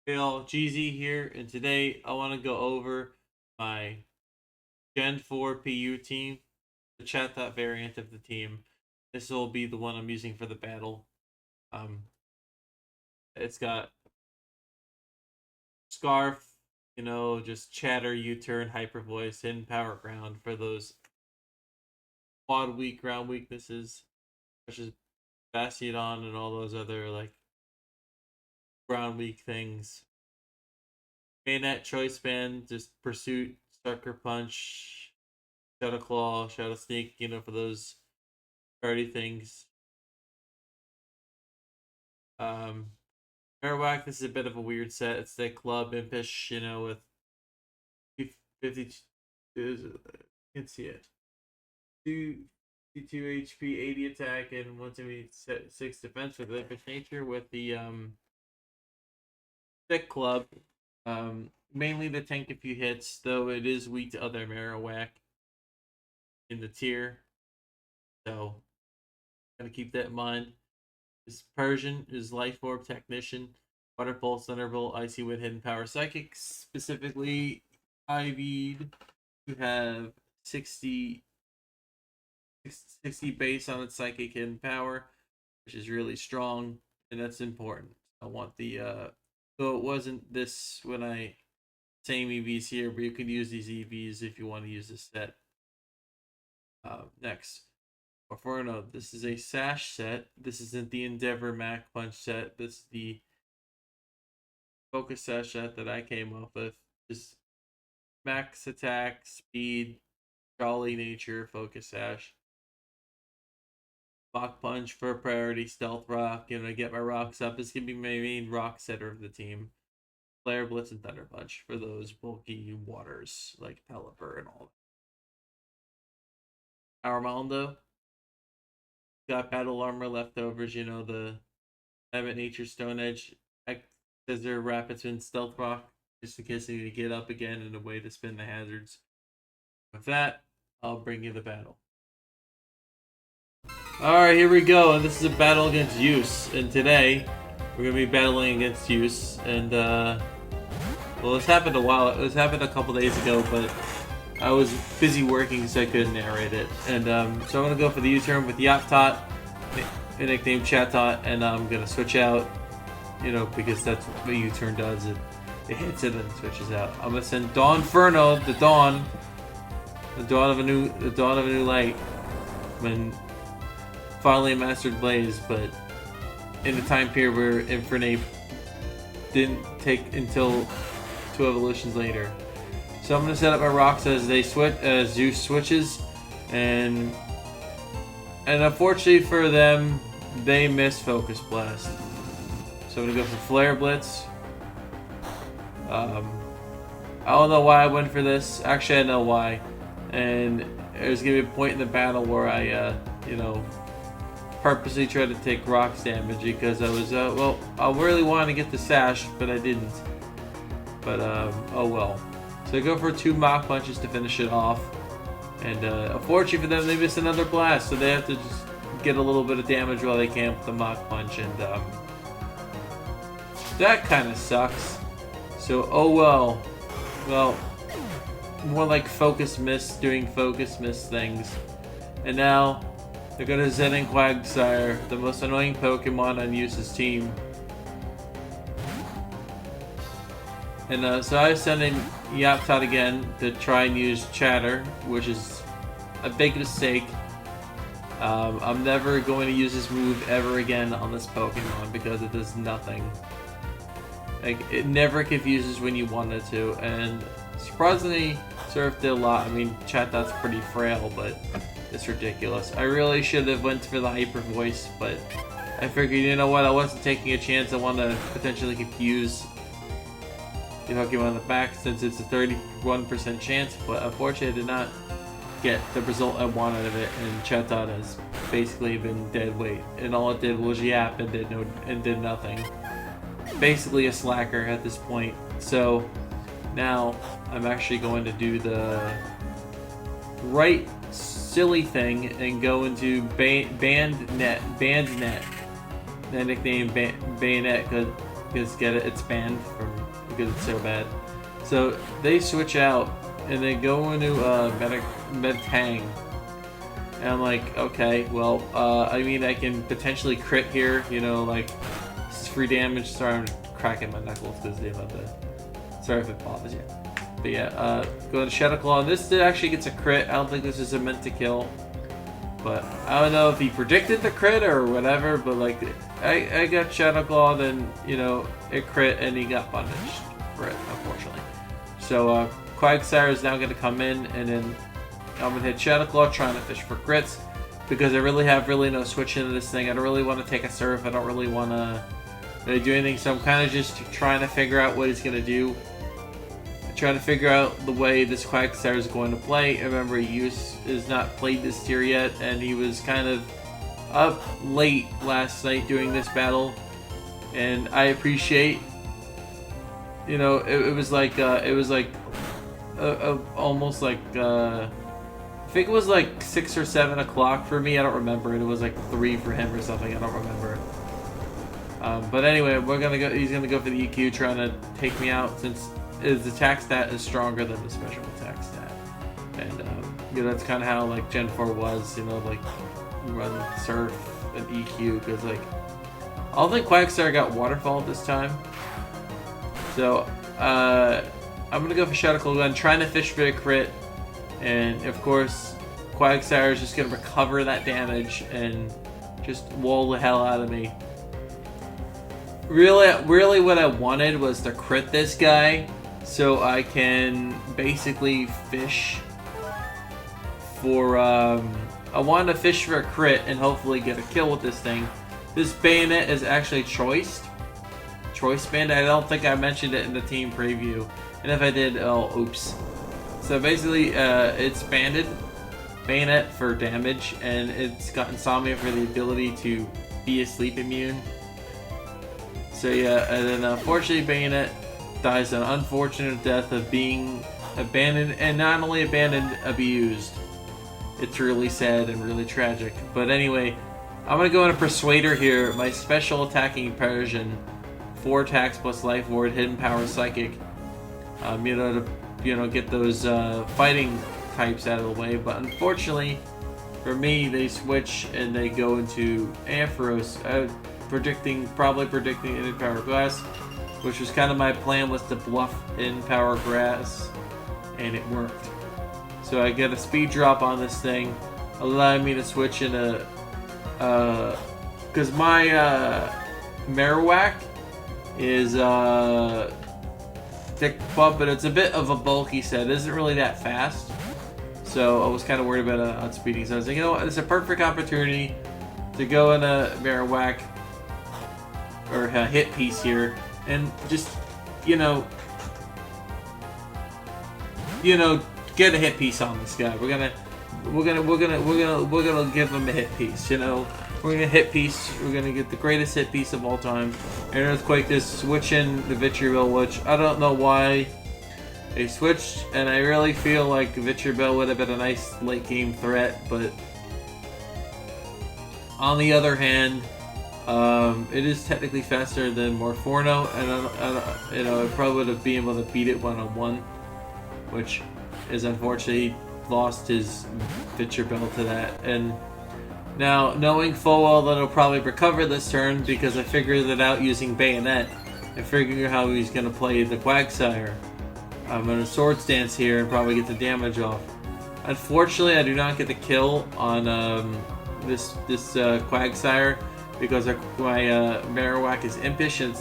Hey all, GZ here, and today I want to go over my Gen 4 PU team, the chat that variant of the team. This will be the one I'm using for the battle. Um, it's got Scarf, just chatter, U-turn, hyper voice, hidden power ground for those quad weak ground weaknesses, such as Bastion and all those other like ground weak things. Bayonet, choice band, just pursuit, sucker punch, shadow claw, shadow sneak, for those party things. Um, Airwhack, this is a bit of a weird set. It's the club impish, with 50. You can see it. 2 HP, 80 attack, and 176 defense with impish nature with the thick club. Mainly the tank a few hits, though it is weak to other Marowak in the tier. So gotta keep that in mind. Is Persian, is Life Orb Technician, Water Pulse, Thunderbolt, Icy Wind, Hidden Power, Psychic. Specifically, IV'd to have 60 base on its Psychic Hidden Power, which is really strong, and that's important. I want the, so it wasn't this when I, same EVs here, but you could use these EVs if you want to use this set. Next. For a note, this is a Sash set. This isn't the Endeavor Mac Punch set. This is the Focus Sash set that I came up with. Just max attack, speed, jolly nature, Focus Sash. Rock Punch for priority, Stealth Rock. Get my rocks up. This can be my main rock setter of the team. Flare Blitz and Thunder Punch for those bulky waters like Pelipper and all that. Armando. Got battle armor leftovers, the Emmett Nature Stone Edge, Scissor, Rapid Spin, Stealth Rock, just in case I need to get up again and a way to spin the hazards. With that, I'll bring you the battle. Alright, here we go. This is a battle against Use, and today we're going to be battling against Use, and well, this happened a couple days ago, but I was busy working, so I couldn't narrate it. And so I'm going to go for the U-turn with Yaptot, nicknamed Chatot, and I'm going to switch out, because that's what U-turn does. It hits it and switches out. I'm going to send Dawnferno, the dawn of a new light, when finally mastered Blaze, but in the time period where Infernape didn't take until 2 evolutions later. So I'm gonna set up my rocks as they switch, as Zeus switches, and unfortunately for them, they miss Focus Blast. So I'm gonna go for Flare Blitz. I don't know why I went for this. Actually, I know why. And there's gonna be a point in the battle where I, purposely tried to take rocks damage because I was, I really wanted to get the Sash, but I didn't. But oh well. So I go for 2 Mach Punches to finish it off. And unfortunately for them, they miss another blast, so they have to just get a little bit of damage while they can with the Mach Punch. And that kind of sucks. So, oh well. Well, more like Focus Miss, doing Focus Miss things. And now, they're going to Zen and Quagsire, the most annoying Pokemon on Use's team. And so I send in Yaptot again to try and use Chatter, which is a big mistake. I'm never going to use this move ever again on this Pokemon because it does nothing. Like, it never confuses when you want it to, and surprisingly, Surf did a lot. I mean, Chatot's pretty frail, but it's ridiculous. I really should have went for the Hyper Voice, but I figured, you know what, I wasn't taking a chance. I wanted to potentially confuse the Pokemon on the back since it's a 31% chance, but unfortunately I did not get the result I wanted of it, and Chatot has basically been dead weight, and all it did was yap and did nothing. Basically a slacker at this point. So now I'm actually going to do the right silly thing and go into Bandnet. That nickname Bayonet, because because get it, it's banned because it's so bad. So they switch out and they go into Meditang. And I'm like, okay, well, I mean, I can potentially crit here, you know, like, this is free damage. Sorry, I'm cracking my knuckles because they love the. Sorry if it bothers you. But yeah, go to Shadow Claw. This actually gets a crit. I don't think this is meant to kill. But I don't know if he predicted the crit or whatever, but like, I got Shadow Claw, then, you know, it crit and he got punished for it, unfortunately. So, Quagsire is now going to come in, and then I'm going to hit Shadow Claw trying to fish for crits, because I really have no switch into this thing. I don't really want to take a surf. I don't really want to really do anything, so I'm kind of just trying to figure out what he's going to do. Trying to figure out the way this Quagsire is going to play. Remember, Use is not played this tier yet, and he was kind of up late last night doing this battle, and I appreciate, you know, it was like almost like I think it was like 6 or 7 o'clock for me. I don't remember. It was like 3 for him or something. I don't remember. But anyway, we're gonna go. He's gonna go for the EQ, trying to take me out since his attack stat is stronger than the special attack stat, and you know, that's kind of how like Gen 4 was. You know, like you run Surf and EQ, because like I don't think Quagsire got Waterfall this time. So I'm gonna go for Shadow Claw gun, trying to fish for a crit, and of course Quagsire is just gonna recover that damage and just wall the hell out of me. Really what I wanted was to crit this guy so I can basically fish for I wanted to fish for a crit and hopefully get a kill with this thing. This bayonet is actually choice band. I don't think I mentioned it in the team preview, and if I did, oh oops. So basically it's banded bayonet for damage, and it's got Insomnia for the ability to be a sleep immune. So yeah, and then unfortunately Bayonet dies an unfortunate death of being abandoned, and not only abandoned, abused. It's really sad and really tragic. But anyway, I'm going to go into Persuader here, my special attacking Persian, 4 attacks plus Life Ward, Hidden Power, Psychic, you know, to get those fighting types out of the way. But unfortunately for me, they switch and they go into Ampharos, probably predicting Hidden Power Grass, which was kind of my plan, was to bluff Hidden Power Grass, and it worked. So I get a speed drop on this thing, allowing me to switch into, because my Marowak is thick buff, but it's a bit of a bulky set. It isn't really that fast, so I was kind of worried about outspeeding. So I was like, you know what, it's a perfect opportunity to go in a Marowak or a hit piece here, and just you know get a hit piece on this guy. We're gonna give him a hit piece. You know, we're gonna hit piece. We're gonna get the greatest hit piece of all time. And Earthquake is switching the Vitriol, which I don't know why they switched, and I really feel like Vitriol would have been a nice late game threat, but on the other hand, it is technically faster than Morforno, and you know, I probably would have been able to beat it one-on-one, which is unfortunately he lost his Vitriol to that. And now, knowing full well that he'll probably recover this turn because I figured it out using Bayonet and figuring out how he's going to play the Quagsire, I'm going to Swords Dance here and probably get the damage off. Unfortunately, I do not get the kill on this Quagsire, because my Marowak is impish, and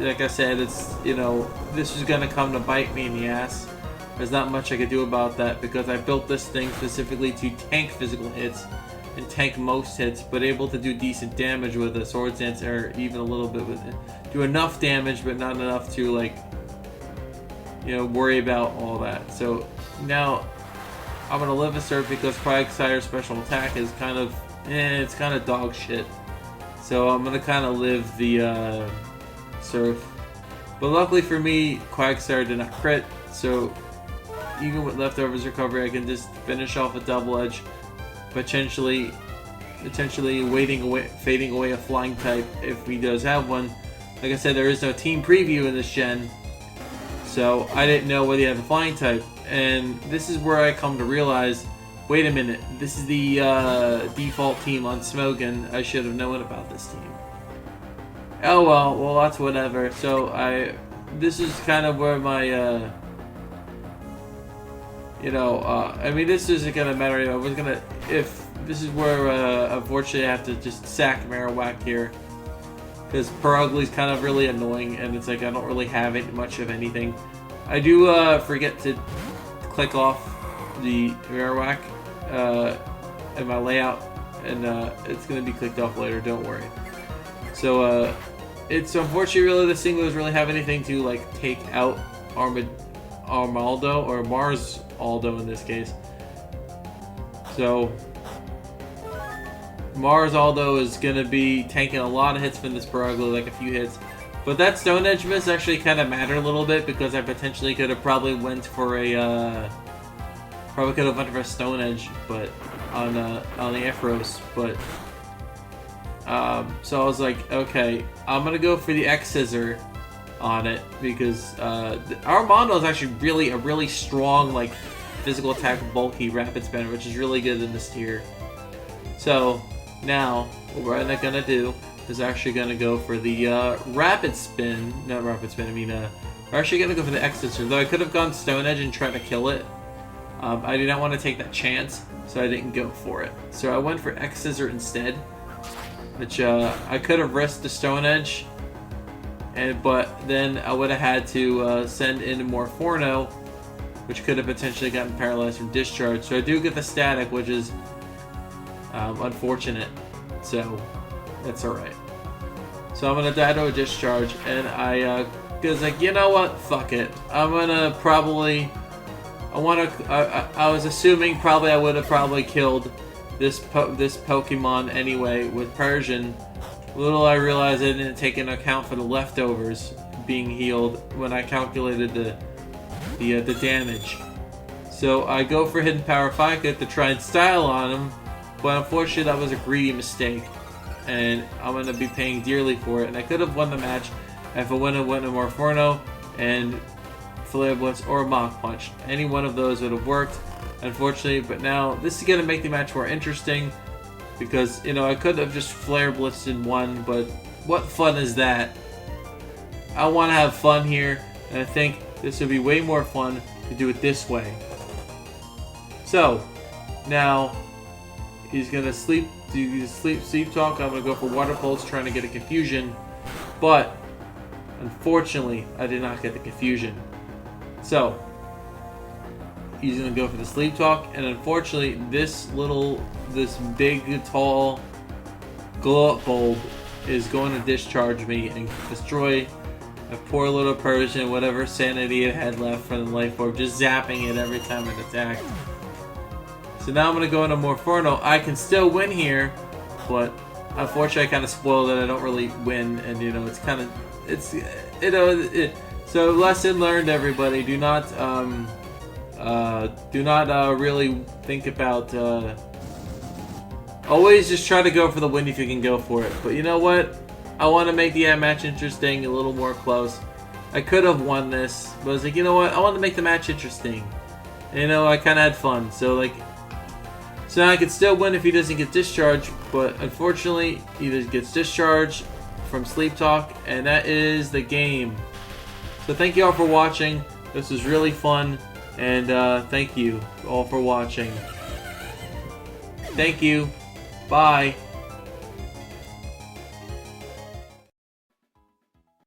like I said, it's, you know, this is gonna come to bite me in the ass. There's not much I could do about that, because I built this thing specifically to tank physical hits and tank most hits, but able to do decent damage with a Swords Dance, or even a little bit with it. Do enough damage, but not enough to, like, you know, worry about all that. So now I'm gonna live a surf, because Quagsire's special attack is kind of, it's kind of dog shit. So I'm gonna kind of live the surf. But luckily for me, Quagsire did not crit, so even with leftovers recovery, I can just finish off a double edge, potentially fading away a flying type if he does have one. like I said, there is no team preview in this gen, so I didn't know whether you have a flying type. And this is where I come to realize, wait a minute, this is the default team on Smogon. I should have known about this team. Oh well, that's whatever. So this is kind of where my, I mean, this isn't gonna matter. If this is where, unfortunately, I have to just sack Marowak here, because Perugly's kind of really annoying, and it's like I don't really have much of anything. I do forget to click off the Marowak in my layout, and it's gonna be clicked off later. Don't worry. So it's unfortunately really the singlers really have anything to like take out Armaldo or Mars Aldo in this case. So Mars Aldo is going to be tanking a lot of hits from this Perugly, like a few hits. But that Stone Edge miss actually kind of mattered a little bit, because I potentially could have probably went for a Stone Edge, but on the Ampharos. But so I was like, okay, I'm gonna go for the X Scissor on it, because Armando is actually a really strong, like, physical attack, bulky rapid spinner, which is really good in this tier. So now what we're gonna do is actually gonna go for the rapid spin. Not rapid spin. I mean, we're actually gonna go for the X Scissor. Though I could have gone Stone Edge and tried to kill it. I did not want to take that chance, so I didn't go for it. So I went for X Scissor instead, which I could have risked the Stone Edge, but then I would have had to send in more Forno, which could have potentially gotten paralyzed from discharge. So I do get the static, which is unfortunate. So that's alright. So I'm gonna die to a discharge, and I was like, you know what? Fuck it. I'm gonna probably. I was assuming probably I would have probably killed this Pokemon anyway with Persian. Little I realized I didn't take into account for the leftovers being healed when I calculated the damage. So I go for Hidden Power Fika to try and style on him, but unfortunately that was a greedy mistake, and I'm going to be paying dearly for it. And I could have won the match if I went to Morphono and Flare Blitz or Mach Punch. Any one of those would have worked, unfortunately. But now this is going to make the match more interesting, because, you know, I could have just Flare Blitzed and won, but what fun is that? I want to have fun here, and I think this would be way more fun to do it this way. So now he's gonna sleep talk. I'm gonna go for Water Pulse, trying to get a confusion, but unfortunately I did not get the confusion. So he's gonna go for the sleep talk, and unfortunately this big tall glow up bulb is going to discharge me and destroy a poor little Persian, whatever sanity it had left from the life orb, just zapping it every time it attacked. So now I'm going to go into Morphono. I can still win here, but unfortunately I kind of spoiled it. I don't really win, and you know, so lesson learned, everybody. Do not really think about, always just try to go for the win if you can go for it. But you know what? I want to make the match interesting, a little more close. I could have won this, but I was like, you know what? I want to make the match interesting. And, you know, I kind of had fun. So now I could still win if he doesn't get discharged, but unfortunately, he just gets discharged from Sleep Talk, and that is the game. So thank you all for watching. This was really fun, and thank you all for watching. Thank you. Bye.